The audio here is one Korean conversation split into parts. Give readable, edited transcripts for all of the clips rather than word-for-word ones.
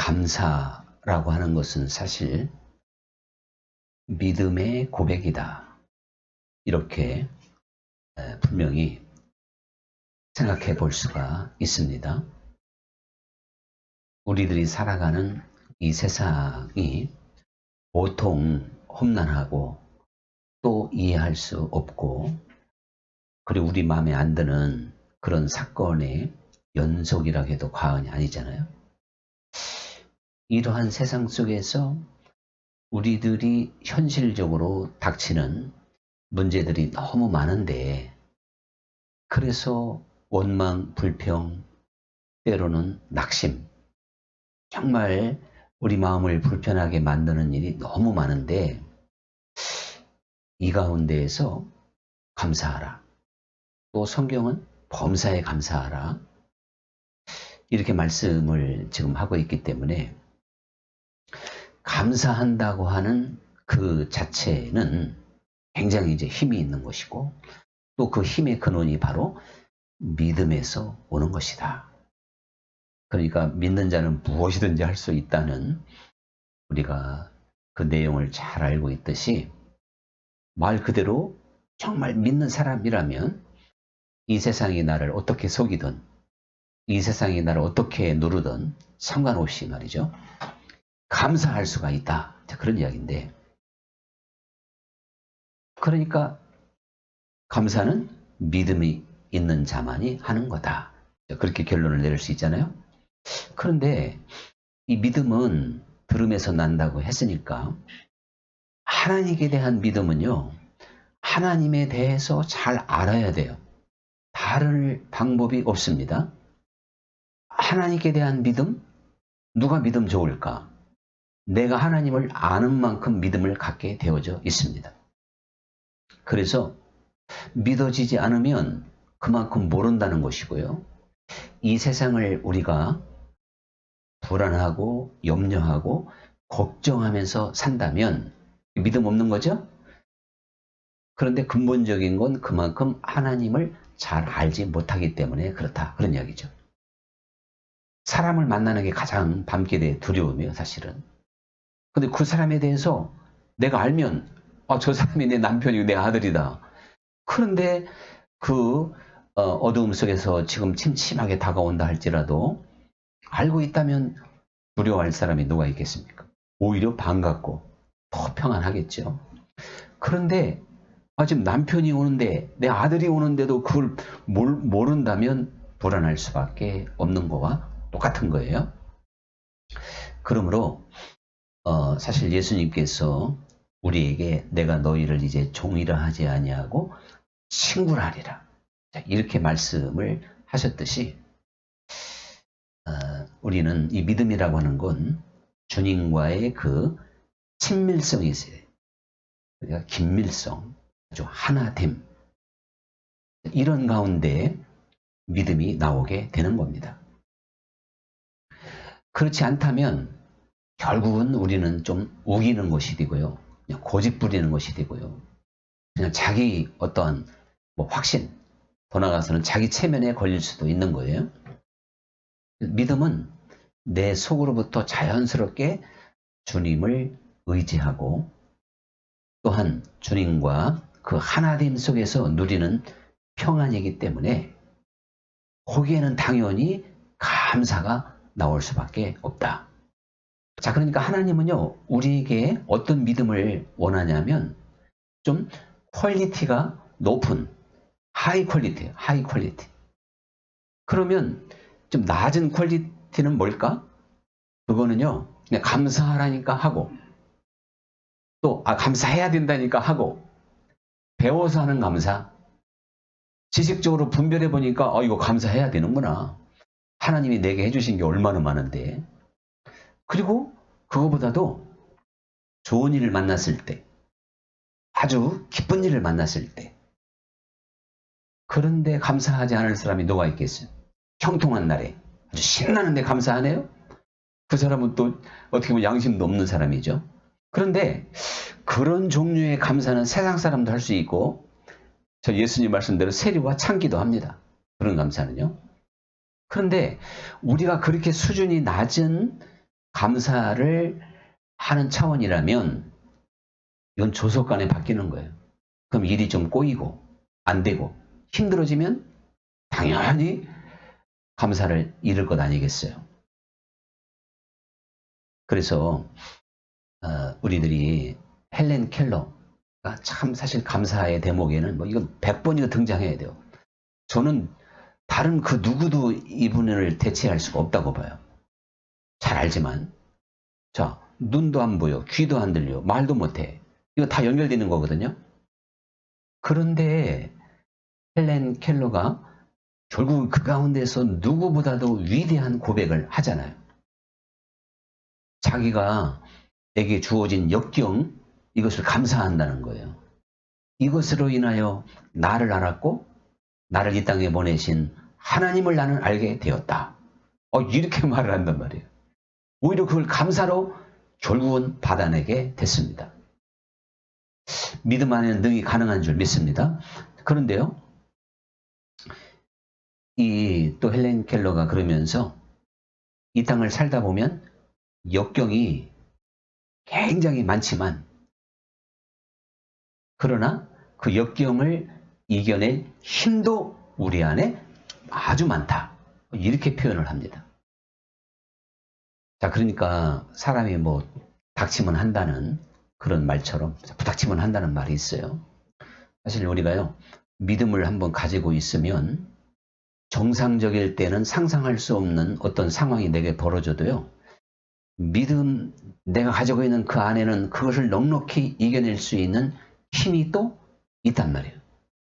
감사라고 하는 것은 사실 믿음의 고백이다. 이렇게 분명히 생각해 볼 수가 있습니다. 우리들이 살아가는 이 세상이 보통 험난하고 또 이해할 수 없고, 그리고 우리 마음에 안 드는 그런 사건의 연속이라 해도 과언이 아니잖아요. 이러한 세상 속에서 우리들이 현실적으로 닥치는 문제들이 너무 많은데, 그래서 원망, 불평, 때로는 낙심, 정말 우리 마음을 불편하게 만드는 일이 너무 많은데, 이 가운데에서 감사하라. 또 성경은 범사에 감사하라. 이렇게 말씀을 지금 하고 있기 때문에 감사한다고 하는 그 자체는 굉장히 이제 힘이 있는 것이고, 또 그 힘의 근원이 바로 믿음에서 오는 것이다. 그러니까 믿는 자는 무엇이든지 할 수 있다는, 우리가 그 내용을 잘 알고 있듯이, 말 그대로 정말 믿는 사람이라면 이 세상이 나를 어떻게 속이든, 이 세상이 나를 어떻게 누르든 상관없이 말이죠, 감사할 수가 있다. 그런 이야기인데, 그러니까 감사는 믿음이 있는 자만이 하는 거다. 그렇게 결론을 내릴 수 있잖아요. 그런데 이 믿음은 들음에서 난다고 했으니까, 하나님에 대한 믿음은요, 하나님에 대해서 잘 알아야 돼요. 다른 방법이 없습니다. 하나님께 대한 믿음? 누가 믿음 좋을까? 내가 하나님을 아는 만큼 믿음을 갖게 되어져 있습니다. 그래서 믿어지지 않으면 그만큼 모른다는 것이고요. 이 세상을 우리가 불안하고 염려하고 걱정하면서 산다면 믿음 없는 거죠? 그런데 근본적인 건 그만큼 하나님을 잘 알지 못하기 때문에 그렇다. 그런 이야기죠. 사람을 만나는 게 가장 밤길의 두려움이에요, 사실은. 근데 그 사람에 대해서 내가 알면, 저 사람이 내 남편이고 내 아들이다. 그런데 그 어두움 속에서 지금 침침하게 다가온다 할지라도 알고 있다면 두려워할 사람이 누가 있겠습니까? 오히려 반갑고 더 평안하겠죠. 그런데 지금 남편이 오는데, 내 아들이 오는데도 그걸 모른다면 불안할 수밖에 없는 거와 똑같은 거예요. 그러므로 사실 예수님께서 우리에게 내가 너희를 이제 종이라 하지 아니하고 친구라 하리라, 이렇게 말씀을 하셨듯이, 우리는 이 믿음이라고 하는 건 주님과의 그 친밀성이 있어요. 그러니까 긴밀성, 아주 하나됨, 이런 가운데 믿음이 나오게 되는 겁니다. 그렇지 않다면 결국은 우리는 좀 우기는 것이 되고요, 그냥 고집 부리는 것이 되고요, 그냥 자기 어떠한 확신, 더 나아가서는 자기 체면에 걸릴 수도 있는 거예요. 믿음은 내 속으로부터 자연스럽게 주님을 의지하고, 또한 주님과 그 하나됨 속에서 누리는 평안이기 때문에 거기에는 당연히 감사가 나올 수밖에 없다. 자, 그러니까 하나님은요, 우리에게 어떤 믿음을 원하냐면 좀 퀄리티가 높은 하이 퀄리티. 그러면 좀 낮은 퀄리티는 뭘까? 그거는요, 그냥 감사하라니까 하고, 또 감사해야 된다니까 하고, 배워서 하는 감사, 지식적으로 분별해 보니까 이거 감사해야 되는구나. 하나님이 내게 해주신 게 얼마나 많은데. 그리고 그거보다도 좋은 일을 만났을 때, 아주 기쁜 일을 만났을 때, 그런데 감사하지 않을 사람이 누가 있겠어요? 형통한 날에 아주 신나는데 감사하네요? 그 사람은 또 어떻게 보면 양심도 없는 사람이죠. 그런데 그런 종류의 감사는 세상 사람도 할 수 있고, 저 예수님 말씀대로 세리와 창기도 합니다. 그런 감사는요. 그런데 우리가 그렇게 수준이 낮은 감사를 하는 차원이라면 이건 조속간에 바뀌는 거예요. 그럼 일이 좀 꼬이고 안 되고 힘들어지면 당연히 감사를 잃을 것 아니겠어요. 그래서 우리들이 헬렌 켈러가 참 사실 감사의 대목에는 뭐 이건 100번이나 등장해야 돼요. 저는 다른 그 누구도 이분을 대체할 수가 없다고 봐요. 잘 알지만 자, 눈도 안 보여, 귀도 안 들려, 말도 못해. 이거 다 연결되는 거거든요. 그런데 헬렌 켈러가 결국 그 가운데서 누구보다도 위대한 고백을 하잖아요. 자기가 내게 주어진 역경, 이것을 감사한다는 거예요. 이것으로 인하여 나를 알았고 나를 이 땅에 보내신 하나님을 나는 알게 되었다. 이렇게 말을 한단 말이에요. 오히려 그걸 감사로 결국은 받아내게 됐습니다. 믿음 안에는 능히 가능한 줄 믿습니다. 그런데요, 또 헬렌 켈러가 그러면서 이 땅을 살다 보면 역경이 굉장히 많지만, 그러나 그 역경을 이겨낼 힘도 우리 안에 아주 많다. 이렇게 표현을 합니다. 자, 그러니까 사람이 뭐 닥치면 한다는 그런 말처럼 부닥치면 한다는 말이 있어요. 사실 우리가요, 믿음을 한번 가지고 있으면 정상적일 때는 상상할 수 없는 어떤 상황이 내게 벌어져도요, 믿음, 내가 가지고 있는 그 안에는 그것을 넉넉히 이겨낼 수 있는 힘이 또 있단 말이에요.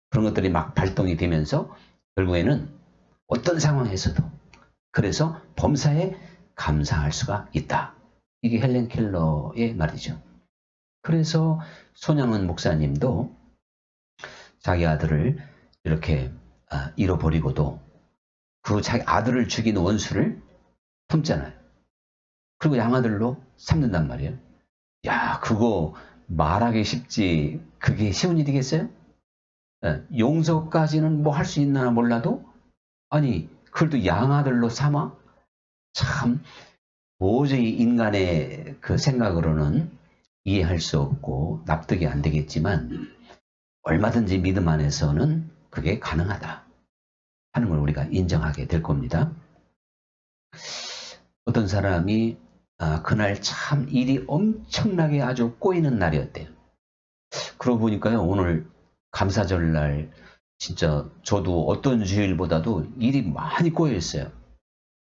그런 것들이 막 발동이 되면서 결국에는 어떤 상황에서도 그래서 범사에 감사할 수가 있다. 이게 헬렌 켈러의 말이죠. 그래서 손양은 목사님도 자기 아들을 이렇게 잃어버리고도 그 자기 아들을 죽인 원수를 품잖아요. 그리고 양아들로 삼는단 말이에요. 야, 그거 말하기 쉽지 그게 쉬운 일이겠어요? 용서까지는 뭐 할 수 있나 몰라도 아니 그걸 또 양아들로 삼아? 참 도저히 인간의 그 생각으로는 이해할 수 없고 납득이 안 되겠지만 얼마든지 믿음 안에서는 그게 가능하다 하는 걸 우리가 인정하게 될 겁니다. 어떤 사람이 그날 참 일이 엄청나게 아주 꼬이는 날이었대요. 그러고 보니까요, 오늘 감사절 날 진짜 저도 어떤 주일보다도 일이 많이 꼬여 있어요.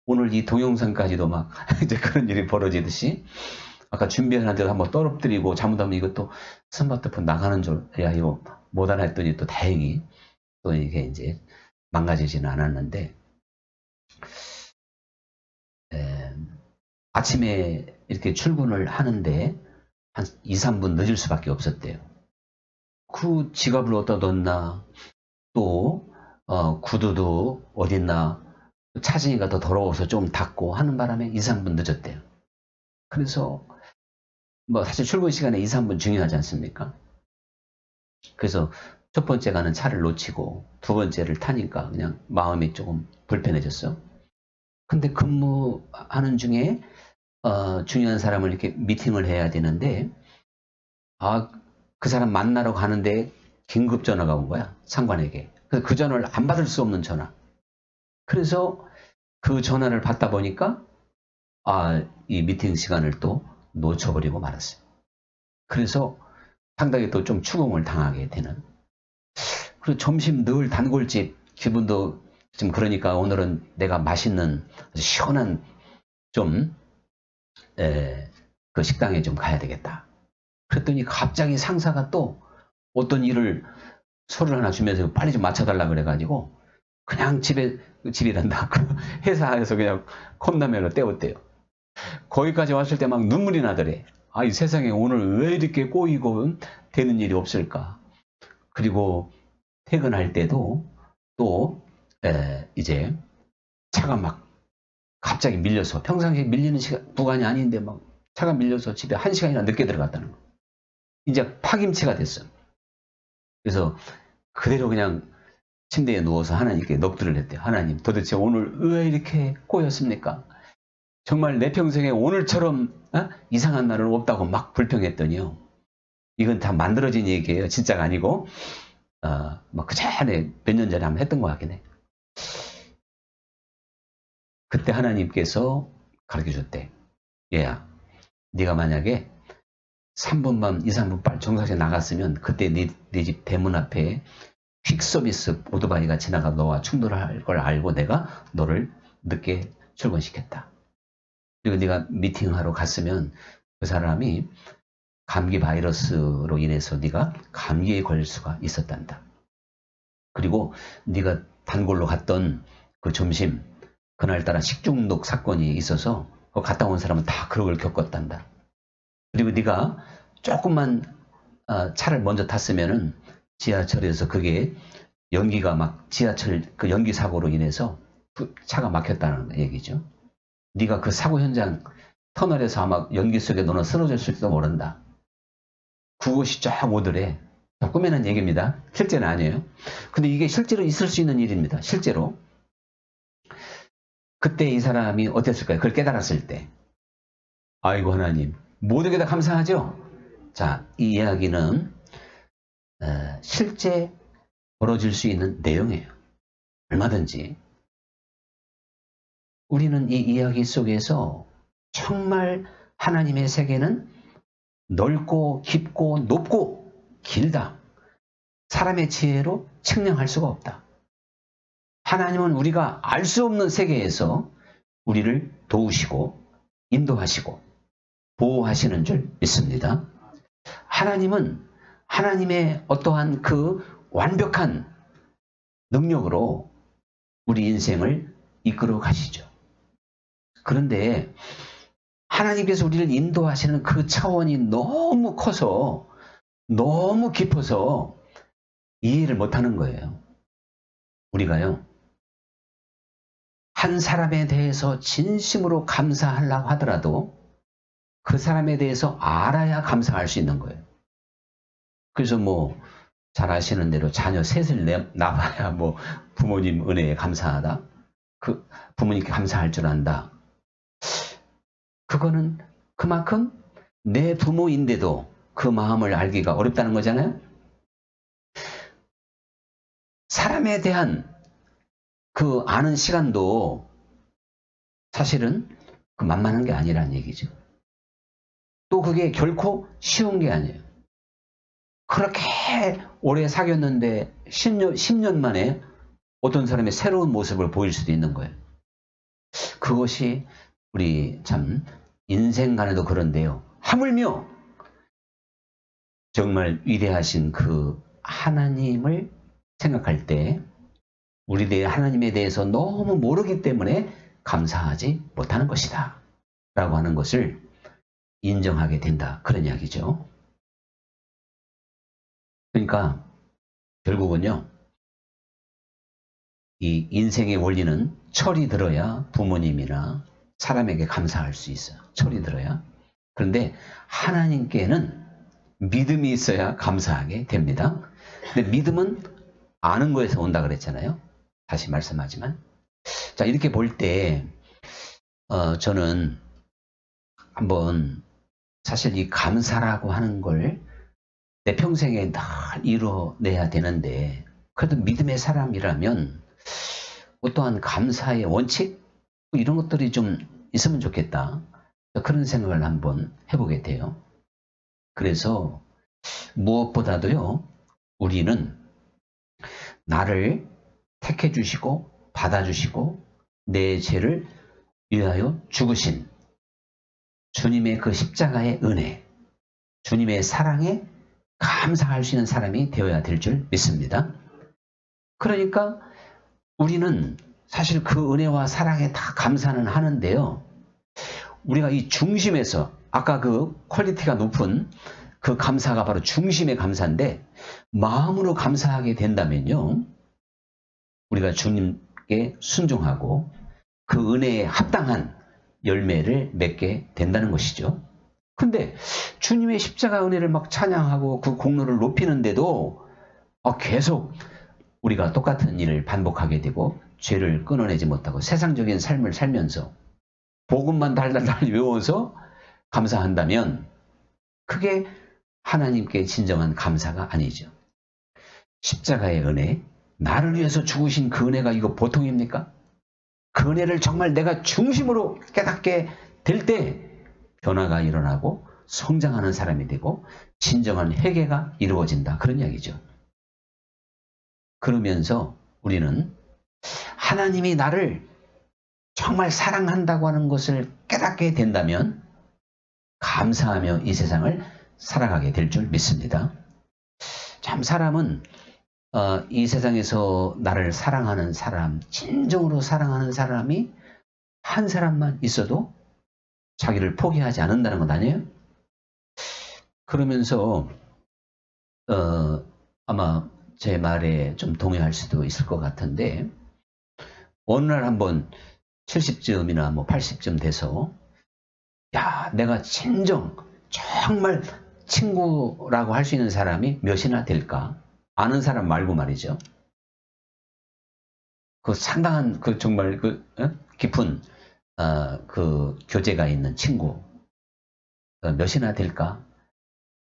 오늘 이 동영상까지도 막 이제 그런 일이 벌어지듯이 아까 준비하는데도 한번 떨어뜨리고 잘못하면 이것도 스마트폰 나가는 줄, 야, 이거 못 알아 했더니 또 다행히 또 이게 이제 망가지지는 않았는데, 아침에 이렇게 출근을 하는데 한 2, 3분 늦을 수밖에 없었대요. 그 지갑을 어디다 뒀나, 또 구두도 어딨나 찾으니까 더 더러워서 좀 닦고 하는 바람에 2, 3분 늦었대요. 그래서 뭐 사실 출근 시간에 2, 3분 중요하지 않습니까? 그래서 첫 번째 가는 차를 놓치고 두 번째를 타니까 그냥 마음이 조금 불편해졌어. 근데 근무하는 중에 중요한 사람을 이렇게 미팅을 해야 되는데 그 사람 만나러 가는데 긴급 전화가 온 거야, 상관에게. 그 전화를 안 받을 수 없는 전화. 그래서 그 전화를 받다 보니까 이 미팅 시간을 또 놓쳐버리고 말았어요. 그래서 상당히 또 좀 추궁을 당하게 되는. 그리고 점심 늘 단골집 기분도 좀 그러니까 오늘은 내가 맛있는 아주 시원한 좀 그 식당에 좀 가야 되겠다. 그랬더니 갑자기 상사가 또 어떤 일을 서류 하나 주면서 빨리 좀 맞춰달라 그래가지고 그냥 집이란다. 회사에서 그냥 컵라면을 때웠대요. 거기까지 왔을 때 막 눈물이 나더래. 이 세상에 오늘 왜 이렇게 꼬이고 되는 일이 없을까. 그리고 퇴근할 때도 또 이제 차가 막 갑자기 밀려서 평상시에 밀리는 구간이 아닌데 막 차가 밀려서 집에 1시간이나 늦게 들어갔다는 거. 이제 파김치가 됐어. 그래서 그대로 그냥 침대에 누워서 하나님께 넋두리를 했대요. 하나님, 도대체 오늘 왜 이렇게 꼬였습니까? 정말 내 평생에 오늘처럼 이상한 날은 없다고 막 불평했더니요. 이건 다 만들어진 얘기예요. 진짜가 아니고 뭐 그 전에 몇 년 전에 한번 했던 것 같긴 해. 그때 하나님께서 가르쳐줬대. 얘야, 네가 만약에 3분만 2, 3분 빨리 정상에 나갔으면 그때 네 집 대문 앞에 퀵서비스 오토바이가 지나가 너와 충돌할 걸 알고 내가 너를 늦게 출근시켰다. 그리고 네가 미팅하러 갔으면 그 사람이 감기 바이러스로 인해서 네가 감기에 걸릴 수가 있었단다. 그리고 네가 단골로 갔던 그 점심 그날따라 식중독 사건이 있어서 갔다 온 사람은 다 그런 걸 겪었단다. 그리고 네가 조금만 차를 먼저 탔으면은 지하철에서 그게 연기가 막 지하철 그 연기 사고로 인해서 차가 막혔다는 얘기죠. 네가 그 사고 현장 터널에서 아마 연기 속에 너는 쓰러졌을지도 모른다. 그것이 쫙 오더래. 꾸며낸 얘기입니다. 실제는 아니에요. 근데 이게 실제로 있을 수 있는 일입니다. 실제로. 그때 이 사람이 어땠을까요? 그걸 깨달았을 때. 아이고 하나님, 모두에게 다 감사하죠? 자, 이 이야기는 실제 벌어질 수 있는 내용이에요. 얼마든지. 우리는 이 이야기 속에서 정말 하나님의 세계는 넓고 깊고 높고 길다. 사람의 지혜로 측량할 수가 없다. 하나님은 우리가 알 수 없는 세계에서 우리를 도우시고 인도하시고 보호하시는 줄 믿습니다. 하나님은 하나님의 어떠한 그 완벽한 능력으로 우리 인생을 이끌어 가시죠. 그런데 하나님께서 우리를 인도하시는 그 차원이 너무 커서 너무 깊어서 이해를 못하는 거예요. 우리가요. 한 사람에 대해서 진심으로 감사하려고 하더라도 그 사람에 대해서 알아야 감사할 수 있는 거예요. 그래서 뭐 잘 아시는 대로 자녀 셋을 낳아야 뭐 부모님 은혜에 감사하다. 그 부모님께 감사할 줄 안다. 그거는 그만큼 내 부모인데도 그 마음을 알기가 어렵다는 거잖아요. 사람에 대한 그 아는 시간도 사실은 그 만만한 게 아니라는 얘기죠. 또 그게 결코 쉬운 게 아니에요. 그렇게 오래 사귀었는데 10년 만에 어떤 사람의 새로운 모습을 보일 수도 있는 거예요. 그것이 우리 참 인생간에도 그런데요. 하물며 정말 위대하신 그 하나님을 생각할 때 우리 대 하나님에 대해서 너무 모르기 때문에 감사하지 못하는 것이다. 라고 하는 것을 인정하게 된다. 그런 이야기죠. 그러니까 결국은요. 이 인생의 원리는 철이 들어야 부모님이나 사람에게 감사할 수 있어요. 철이 들어야. 그런데 하나님께는 믿음이 있어야 감사하게 됩니다. 근데 믿음은 아는 거에서 온다 그랬잖아요. 다시 말씀하지만. 자, 이렇게 볼 때, 저는 한번 사실 이 감사라고 하는 걸 내 평생에 늘 이뤄내야 되는데, 그래도 믿음의 사람이라면 어떠한 감사의 원칙? 이런 것들이 좀 있으면 좋겠다. 그런 생각을 한번 해보게 돼요. 그래서 무엇보다도요, 우리는 나를 택해 주시고 받아주시고 내 죄를 위하여 죽으신 주님의 그 십자가의 은혜, 주님의 사랑에 감사할 수 있는 사람이 되어야 될 줄 믿습니다. 그러니까 우리는 사실 그 은혜와 사랑에 다 감사는 하는데요. 우리가 이 중심에서 아까 그 퀄리티가 높은 그 감사가 바로 중심의 감사인데 마음으로 감사하게 된다면요. 우리가 주님께 순종하고 그 은혜에 합당한 열매를 맺게 된다는 것이죠. 근데 주님의 십자가 은혜를 막 찬양하고 그 공로를 높이는데도 계속 우리가 똑같은 일을 반복하게 되고 죄를 끊어내지 못하고 세상적인 삶을 살면서 복음만 달달달 외워서 감사한다면 그게 하나님께 진정한 감사가 아니죠. 십자가의 은혜, 나를 위해서 죽으신 그 은혜가 이거 보통입니까? 그 은혜를 정말 내가 중심으로 깨닫게 될 때 변화가 일어나고 성장하는 사람이 되고 진정한 회개가 이루어진다. 그런 이야기죠. 그러면서 우리는 하나님이 나를 정말 사랑한다고 하는 것을 깨닫게 된다면 감사하며 이 세상을 살아가게 될 줄 믿습니다. 참 사람은 이 세상에서 나를 사랑하는 사람, 진정으로 사랑하는 사람이 한 사람만 있어도 자기를 포기하지 않는다는 것 아니에요? 그러면서 아마 제 말에 좀 동의할 수도 있을 것 같은데 어느 날 한번 70쯤이나 뭐 80쯤 돼서 야, 내가 정말 친구라고 할 수 있는 사람이 몇이나 될까? 아는 사람 말고 말이죠. 그 상당한 그 정말 그 깊은 그 교제가 있는 친구 몇이나 될까?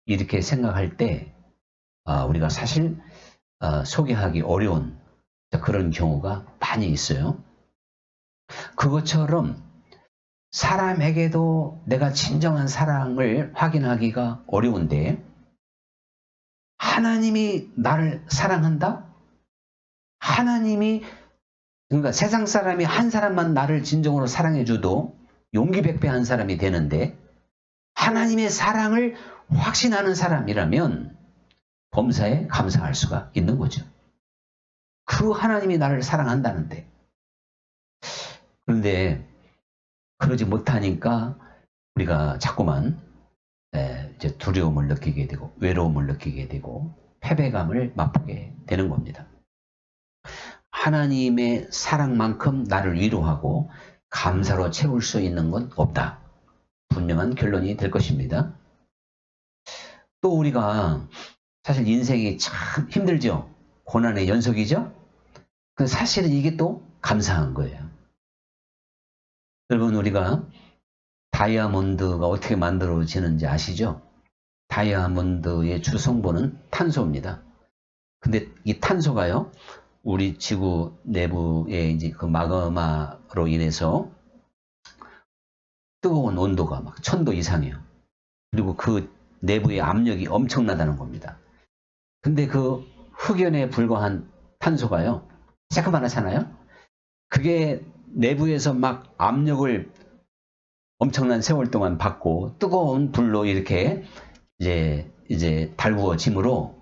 이렇게 생각할 때 우리가 사실 소개하기 어려운 그런 경우가 많이 있어요. 그것처럼 사람에게도 내가 진정한 사랑을 확인하기가 어려운데 하나님이 나를 사랑한다? 하나님이 그러니까 세상 사람이 한 사람만 나를 진정으로 사랑해줘도 용기백배한 사람이 되는데 하나님의 사랑을 확신하는 사람이라면 범사에 감사할 수가 있는 거죠. 그 하나님이 나를 사랑한다는데. 그런데 그러지 못하니까 우리가 자꾸만 이제 두려움을 느끼게 되고 외로움을 느끼게 되고 패배감을 맛보게 되는 겁니다. 하나님의 사랑만큼 나를 위로하고 감사로 채울 수 있는 건 없다. 분명한 결론이 될 것입니다. 또 우리가 사실 인생이 참 힘들죠. 고난의 연속이죠. 근데 사실은 이게 또 감사한 거예요. 여러분 우리가 다이아몬드가 어떻게 만들어지는지 아시죠? 다이아몬드의 주 성분은 탄소입니다. 근데 이 탄소가요, 우리 지구 내부의 이제 그 마그마로 인해서 뜨거운 온도가 막 1000도 이상이에요. 그리고 그 내부의 압력이 엄청나다는 겁니다. 근데 그 흑연에 불과한 탄소가요, 새까맣잖아요? 그게 내부에서 막 압력을 엄청난 세월 동안 받고 뜨거운 불로 이렇게 이제 달구어짐으로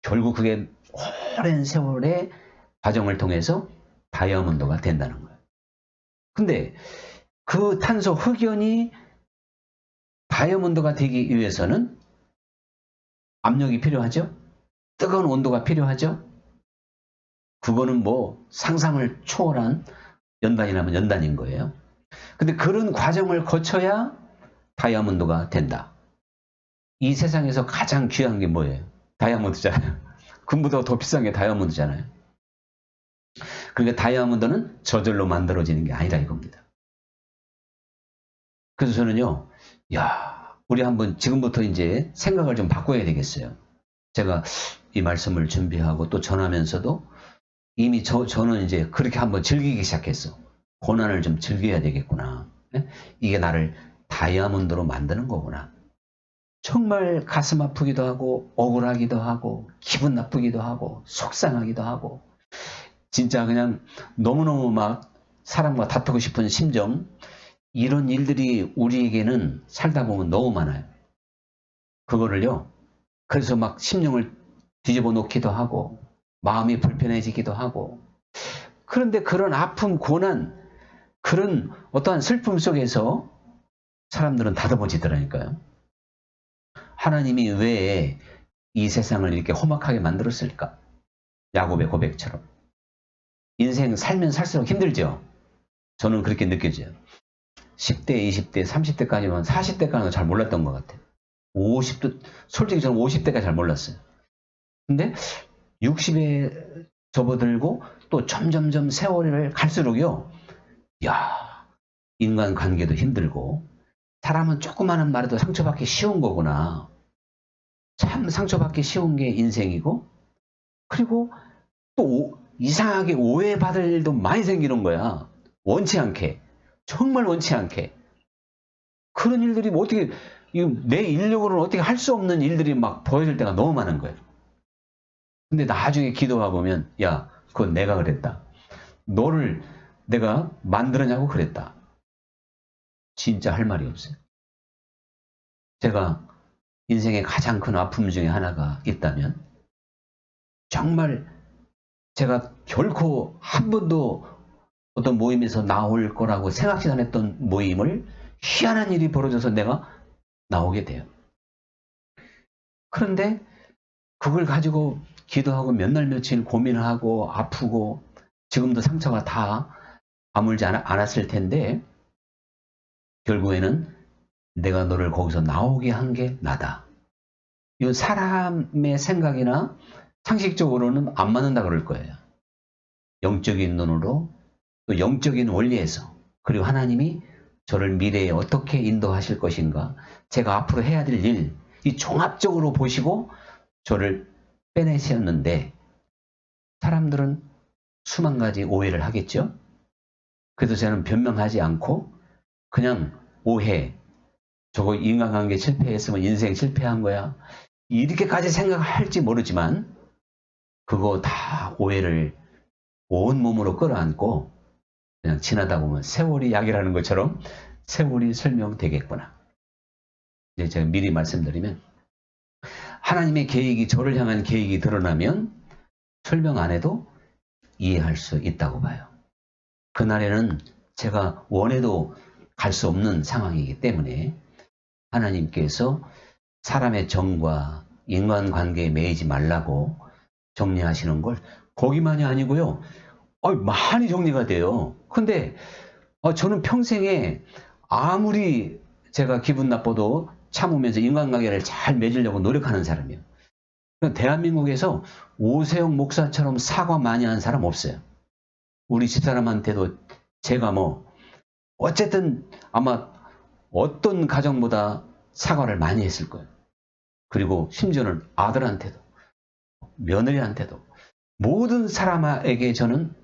결국 그게 오랜 세월의 과정을 통해서 다이아몬드가 된다는 거예요. 근데 그 탄소 흑연이 다이아몬드가 되기 위해서는 압력이 필요하죠? 뜨거운 온도가 필요하죠? 그거는 뭐 상상을 초월한 연단이라면 연단인 거예요. 근데 그런 과정을 거쳐야 다이아몬드가 된다. 이 세상에서 가장 귀한 게 뭐예요? 다이아몬드잖아요. 금보다 더 비싼 게 다이아몬드잖아요. 그러니까 다이아몬드는 저절로 만들어지는 게 아니라 이겁니다. 그래서 저는요, 우리 한번 지금부터 이제 생각을 좀 바꿔야 되겠어요. 제가 이 말씀을 준비하고 또 전하면서도 이미 저는 이제 그렇게 한번 즐기기 시작했어. 고난을 좀 즐겨야 되겠구나. 이게 나를 다이아몬드로 만드는 거구나. 정말 가슴 아프기도 하고 억울하기도 하고 기분 나쁘기도 하고 속상하기도 하고 진짜 그냥 너무너무 막 사람과 다투고 싶은 심정, 이런 일들이 우리에게는 살다 보면 너무 많아요. 그거를요, 그래서 막 심령을 뒤집어 놓기도 하고 마음이 불편해지기도 하고, 그런데 그런 아픔, 고난, 그런 어떠한 슬픔 속에서 사람들은 다듬어지더라니까요. 하나님이 왜 이 세상을 이렇게 험악하게 만들었을까? 야곱의 고백처럼. 인생 살면 살수록 힘들죠? 저는 그렇게 느껴져요. 10대, 20대, 30대까지만 40대까지는 잘 몰랐던 것 같아요. 50도, 솔직히 저는 50대까지 잘 몰랐어요. 근데 60에 접어들고 또 점점점 세월을 갈수록요, 인간관계도 힘들고 사람은 조그마한 말에도 상처받기 쉬운 거구나. 참 상처받기 쉬운 게 인생이고 그리고 또 이상하게 오해받을 일도 많이 생기는 거야. 원치 않게. 정말 원치 않게. 그런 일들이 뭐 어떻게 내 인력으로는 어떻게 할 수 없는 일들이 막 보여질 때가 너무 많은 거예요. 근데 나중에 기도해 보면 야 그건 내가 그랬다. 너를 내가 만들었냐고 그랬다. 진짜 할 말이 없어요. 제가 인생의 가장 큰 아픔 중에 하나가 있다면 정말 제가 결코 한 번도 어떤 모임에서 나올 거라고 생각지도 않았던 모임을 희한한 일이 벌어져서 내가 나오게 돼요. 그런데 그걸 가지고 기도하고 몇 날 며칠 고민하고 아프고 지금도 상처가 다 아물지 않았을 텐데 결국에는 내가 너를 거기서 나오게 한 게 나다. 이 사람의 생각이나 상식적으로는 안 맞는다 그럴 거예요. 영적인 눈으로 또 영적인 원리에서 그리고 하나님이 저를 미래에 어떻게 인도하실 것인가 제가 앞으로 해야 될 일 이 종합적으로 보시고 저를 빼내셨는데 사람들은 수만 가지 오해를 하겠죠. 그래서 저는 변명하지 않고 그냥 오해 저거 인간관계 실패했으면 인생 실패한 거야 이렇게까지 생각할지 모르지만 그거 다 오해를 온몸으로 끌어안고 그냥 지나다 보면 세월이 약이라는 것처럼 세월이 설명되겠구나. 이제 제가 미리 말씀드리면 하나님의 계획이 저를 향한 계획이 드러나면 설명 안 해도 이해할 수 있다고 봐요. 그날에는 제가 원해도 갈 수 없는 상황이기 때문에 하나님께서 사람의 정과 인간관계에 매이지 말라고 정리하시는 걸 거기만이 아니고요. 많이 정리가 돼요. 근데 저는 평생에 아무리 제가 기분 나빠도 참으면서 인간관계를 잘 맺으려고 노력하는 사람이에요. 대한민국에서 오세영 목사처럼 사과 많이 하는 사람 없어요. 우리 집사람한테도 제가 어쨌든 아마 어떤 가정보다 사과를 많이 했을 거예요. 그리고 심지어는 아들한테도 며느리한테도 모든 사람에게 저는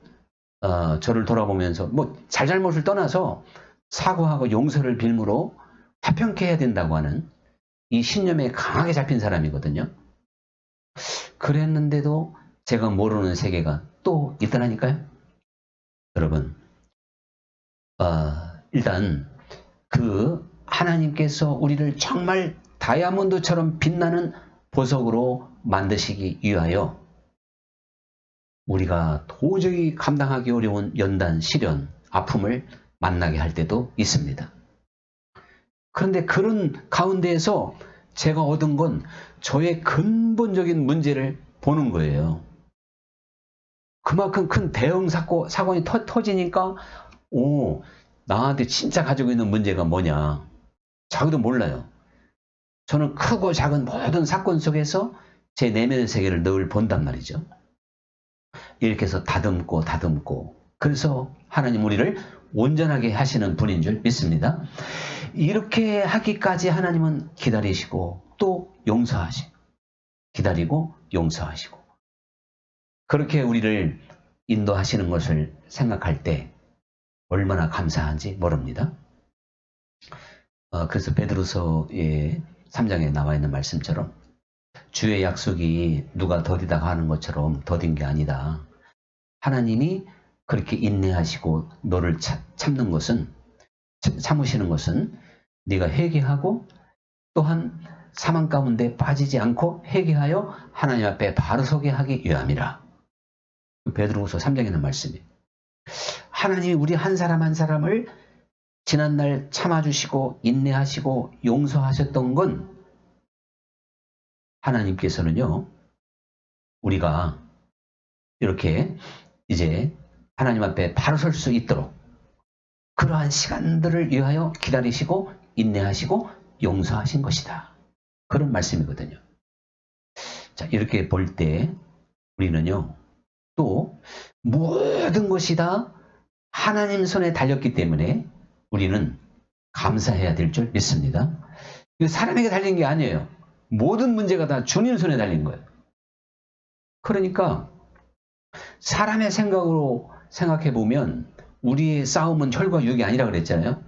저를 돌아보면서 잘잘못을 떠나서 사과하고 용서를 빌므로 화평케 해야 된다고 하는 이 신념에 강하게 잡힌 사람이거든요. 그랬는데도 제가 모르는 세계가 또 있더라니까요. 여러분 일단 그 하나님께서 우리를 정말 다이아몬드처럼 빛나는 보석으로 만드시기 위하여 우리가 도저히 감당하기 어려운 연단, 시련, 아픔을 만나게 할 때도 있습니다. 그런데 그런 가운데에서 제가 얻은 건 저의 근본적인 문제를 보는 거예요. 그만큼 큰 대형 사건이 터지니까 나한테 진짜 가지고 있는 문제가 뭐냐. 자기도 몰라요. 저는 크고 작은 모든 사건 속에서 제 내면의 세계를 늘 본단 말이죠. 이렇게 해서 다듬고 그래서 하나님 우리를 온전하게 하시는 분인 줄 믿습니다. 이렇게 하기까지 하나님은 기다리시고 또 용서하시고 기다리고 용서하시고 그렇게 우리를 인도하시는 것을 생각할 때 얼마나 감사한지 모릅니다. 그래서 베드로서의 3장에 나와 있는 말씀처럼 주의 약속이 누가 더디다가 하는 것처럼 더딘 게 아니다. 하나님이 그렇게 인내하시고 너를 참는 것은 참으시는 것은 네가 회개하고 또한 사망 가운데 빠지지 않고 회개하여 하나님 앞에 바로 서게 하기 위함이라. 베드로후서 3장에 있는 말씀이에요. 하나님이 우리 한 사람 한 사람을 지난날 참아주시고 인내하시고 용서하셨던 건 하나님께서는요 우리가 이렇게 이제 하나님 앞에 바로 설 수 있도록 그러한 시간들을 위하여 기다리시고 인내하시고 용서하신 것이다. 그런 말씀이거든요. 자, 이렇게 볼 때 우리는요 또 모든 것이 다 하나님 손에 달렸기 때문에 우리는 감사해야 될 줄 믿습니다. 이거 사람에게 달린 게 아니에요. 모든 문제가 다 주님 손에 달린 거예요. 그러니까 사람의 생각으로 생각해 보면 우리의 싸움은 혈과 육이 아니라 그랬잖아요.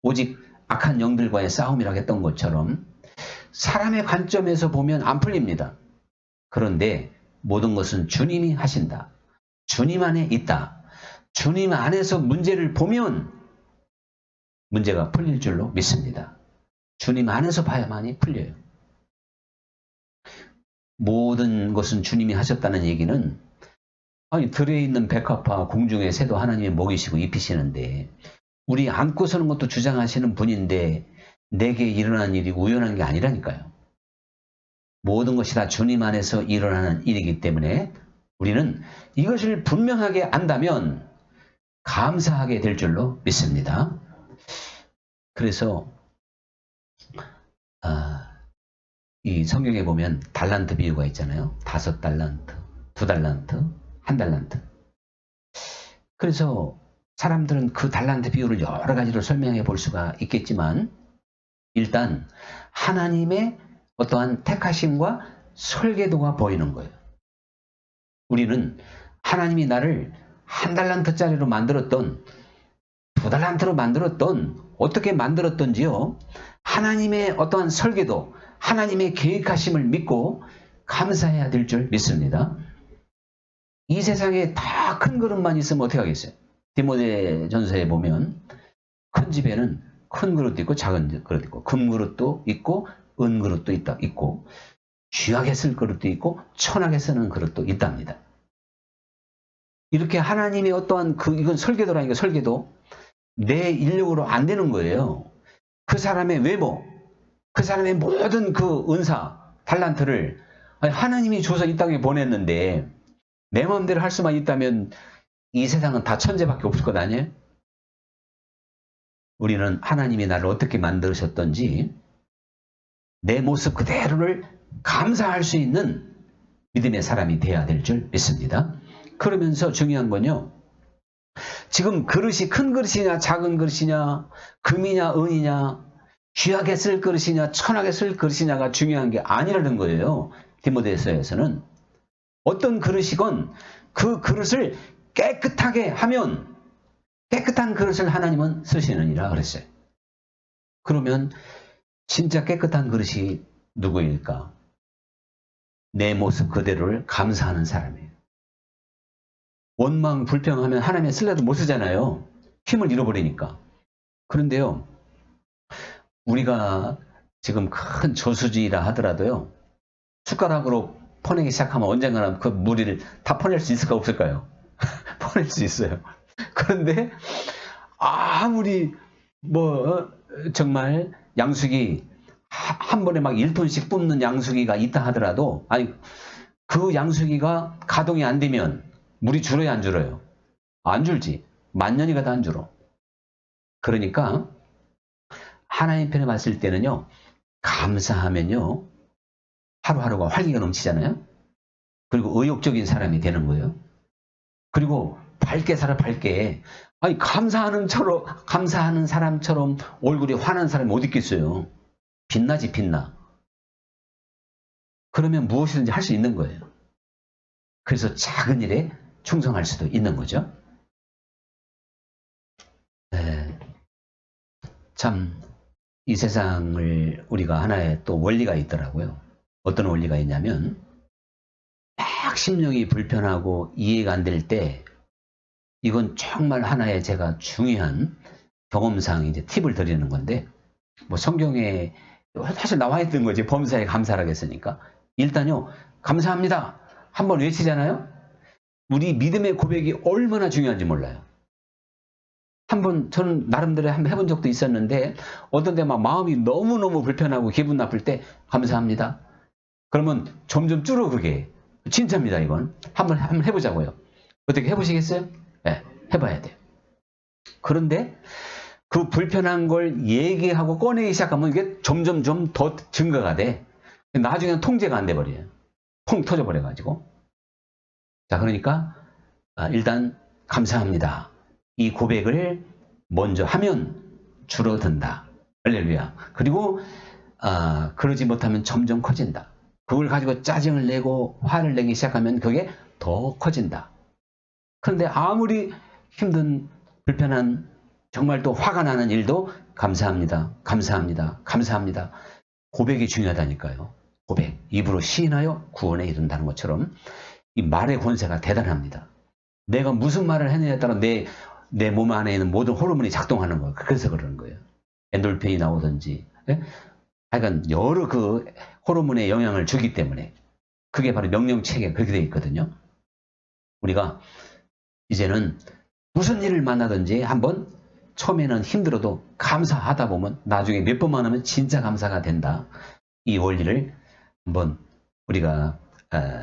오직 악한 영들과의 싸움이라고 했던 것처럼 사람의 관점에서 보면 안 풀립니다. 그런데 모든 것은 주님이 하신다. 주님 안에 있다. 주님 안에서 문제를 보면 문제가 풀릴 줄로 믿습니다. 주님 안에서 봐야만이 풀려요. 모든 것은 주님이 하셨다는 얘기는 아니 들에 있는 백합화 공중의 새도 하나님이 먹이시고 입히시는데 우리 안고 서는 것도 주장하시는 분인데 내게 일어난 일이 우연한 게 아니라니까요. 모든 것이 다 주님 안에서 일어나는 일이기 때문에 우리는 이것을 분명하게 안다면 감사하게 될 줄로 믿습니다. 그래서 이 성경에 보면 달란트 비유가 있잖아요. 5달란트, 2달란트, 1달란트. 그래서 사람들은 그 달란트 비유를 여러 가지로 설명해 볼 수가 있겠지만 일단 하나님의 어떠한 택하심과 설계도가 보이는 거예요. 우리는 하나님이 나를 1달란트짜리로 만들었던 2달란트로 만들었던 어떻게 만들었던지요. 하나님의 어떠한 설계도, 하나님의 계획하심을 믿고 감사해야 될 줄 믿습니다. 이 세상에 다 큰 그릇만 있으면 어떻게 하겠어요? 디모데전서에 보면 큰 집에는 큰 그릇도 있고 작은 그릇도 있고 금그릇도 있고 은그릇도 있고 귀하게 쓸 그릇도 있고 천하게 쓰는 그릇도 있답니다. 이렇게 하나님의 어떠한 이건 설계도라니까 설계도 내 인력으로 안 되는 거예요. 그 사람의 외모, 그 사람의 모든 그 은사, 달란트를 하나님이 줘서 이 땅에 보냈는데 내 마음대로 할 수만 있다면 이 세상은 다 천재밖에 없을 것 아니에요? 우리는 하나님이 나를 어떻게 만드셨던지 내 모습 그대로를 감사할 수 있는 믿음의 사람이 되어야 될 줄 믿습니다. 그러면서 중요한 건요. 지금 그릇이 큰 그릇이냐 작은 그릇이냐 금이냐 은이냐 귀하게 쓸 그릇이냐 천하게 쓸 그릇이냐가 중요한 게 아니라는 거예요. 디모데서에서는 어떤 그릇이건 그 그릇을 깨끗하게 하면 깨끗한 그릇을 하나님은 쓰시느니라 그랬어요. 그러면 진짜 깨끗한 그릇이 누구일까? 내 모습 그대로를 감사하는 사람이에요. 원망 불평하면 하나님의 쓸래도 못 쓰잖아요. 힘을 잃어버리니까. 그런데요. 우리가 지금 큰 저수지라 하더라도요. 숟가락으로 퍼내기 시작하면 언젠가는 그 무리를 다 퍼낼 수 있을까 없을까요? 퍼낼 수 있어요. 그런데 아무리 정말 양수기 한 번에 막 1톤씩 뿜는 양수기가 있다 하더라도 아니 그 양수기가 가동이 안 되면 물이 줄어요 안 줄어요? 안 줄지. 만년이 가도 안 줄어. 그러니까 하나님 편에 봤을 때는요. 감사하면요. 하루하루가 활기가 넘치잖아요. 그리고 의욕적인 사람이 되는 거예요. 그리고 밝게 살아 밝게. 아니 감사하는 사람처럼 얼굴이 환한 사람이 어디 있겠어요. 빛나지 빛나. 그러면 무엇이든지 할 수 있는 거예요. 그래서 작은 일에 충성할 수도 있는 거죠. 네. 참 이 세상을 우리가 하나의 또 원리가 있더라고요. 어떤 원리가 있냐면 막 심령이 불편하고 이해가 안 될 때 이건 정말 하나의 제가 중요한 경험상 이제 팁을 드리는 건데 뭐 성경에 사실 나와 있던 거지 범사에 감사하라고 했으니까 일단요 감사합니다 한번 외치잖아요. 우리 믿음의 고백이 얼마나 중요한지 몰라요. 한번 저는 나름대로 한번 해본 적도 있었는데 어떤 데 막 마음이 너무너무 불편하고 기분 나쁠 때 감사합니다. 그러면 점점 줄어 그게. 진짜입니다 이건. 한번 해보자고요. 어떻게 해보시겠어요? 네, 해봐야 돼요. 그런데 그 불편한 걸 얘기하고 꺼내기 시작하면 이게 점점 좀 더 증가가 돼. 나중에는 통제가 안 돼버려요. 펑 터져버려가지고. 자 그러니까 일단 감사합니다. 이 고백을 먼저 하면 줄어든다. 할렐루야. 그리고 그러지 못하면 점점 커진다. 그걸 가지고 짜증을 내고 화를 내기 시작하면 그게 더 커진다. 그런데 아무리 힘든 불편한 정말 또 화가 나는 일도 감사합니다. 감사합니다. 감사합니다. 고백이 중요하다니까요. 고백. 입으로 시인하여 구원에 이른다는 것처럼 이 말의 권세가 대단합니다. 내가 무슨 말을 했느냐에 따라 내 몸 안에 있는 모든 호르몬이 작동하는 거예요. 그래서 그러는 거예요. 엔돌핀이 나오든지. 예? 하여간 여러 그 호르몬에 영향을 주기 때문에 그게 바로 명령체계 그렇게 되어 있거든요. 우리가 이제는 무슨 일을 만나든지 한번 처음에는 힘들어도 감사하다 보면 나중에 몇 번만 하면 진짜 감사가 된다. 이 원리를 한번 우리가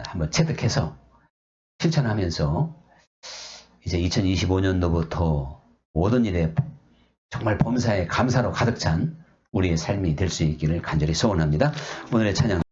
한번 체득해서 실천하면서 이제 2025년도부터 모든 일에 정말 범사에 감사로 가득 찬 우리의 삶이 될 수 있기를 간절히 소원합니다. 오늘의 찬양